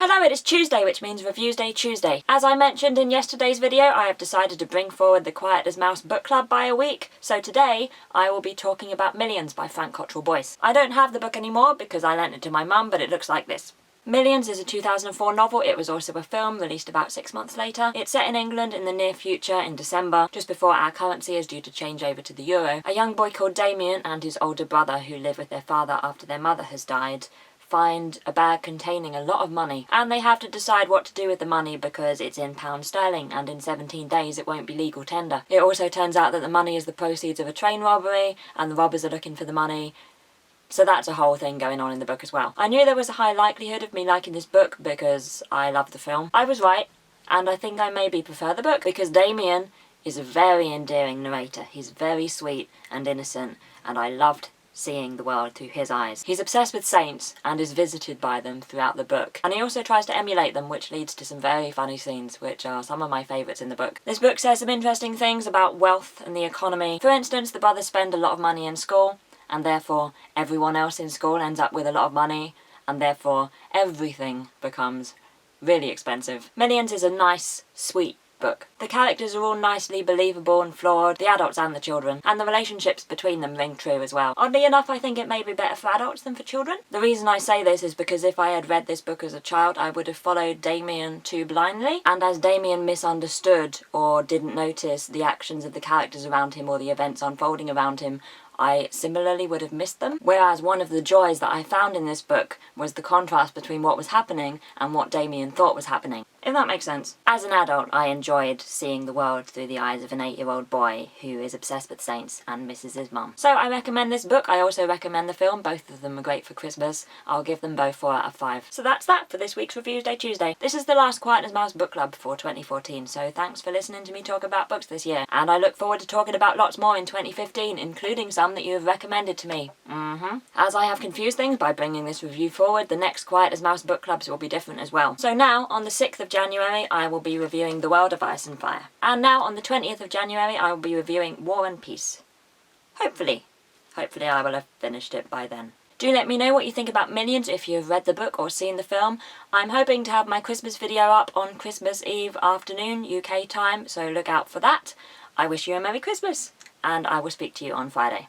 Hello, it is Tuesday, which means Reviews Day Tuesday. As I mentioned in yesterday's video, I have decided to bring forward the Quiet as Mouse book club by a week, so today I will be talking about Millions by Frank Cottrell Boyce. I don't have the book anymore because I lent it to my mum, but it looks like this. Millions is a 2004 novel. It was also a film, released about 6 months later. It's set in England in the near future, in December, just before our currency is due to change over to the euro. A young boy called Damien and his older brother, who live with their father after their mother has died, find a bag containing a lot of money, and they have to decide what to do with the money because it's in pounds sterling, and in 17 days it won't be legal tender. It also turns out that the money is the proceeds of a train robbery, and the robbers are looking for the money. So that's a whole thing going on in the book as well. I knew there was a high likelihood of me liking this book because I love the film. I was right, and I think I maybe prefer the book because Damien is a very endearing narrator. He's very sweet and innocent, and I loved seeing the world through his eyes. He's obsessed with saints and is visited by them throughout the book, and he also tries to emulate them, which leads to some very funny scenes, which are some of my favourites in the book. This book says some interesting things about wealth and the economy. For instance, the brothers spend a lot of money in school, and therefore everyone else in school ends up with a lot of money, and therefore everything becomes really expensive. Millions is a nice, sweet book. The characters are all nicely believable and flawed, the adults and the children, and the relationships between them ring true as well. Oddly enough, I think it may be better for adults than for children. The reason I say this is because if I had read this book as a child, I would have followed Damien too blindly, and as Damien misunderstood or didn't notice the actions of the characters around him or the events unfolding around him, I similarly would have missed them. Whereas one of the joys that I found in this book was the contrast between what was happening and what Damien thought was happening. If that makes sense. As an adult, I enjoyed seeing the world through the eyes of an 8-year-old boy who is obsessed with saints and misses his mum. So I recommend this book. I also recommend the film. Both of them are great for Christmas. I'll give them both 4 out of 5. So that's that for this week's Reviews Day Tuesday. This is the last Quiet as Mouse book club for 2014, so thanks for listening to me talk about books this year. And I look forward to talking about lots more in 2015, including some that you have recommended to me. As I have confused things by bringing this review forward, the next Quiet as Mouse book clubs will be different as well. So now, on the 6th of January, I will be reviewing The World of Ice and Fire. And now, on the 20th of January, I will be reviewing War and Peace. Hopefully. Hopefully I will have finished it by then. Do let me know what you think about Millions if you have read the book or seen the film. I'm hoping to have my Christmas video up on Christmas Eve afternoon, UK time, so look out for that. I wish you a Merry Christmas, and I will speak to you on Friday.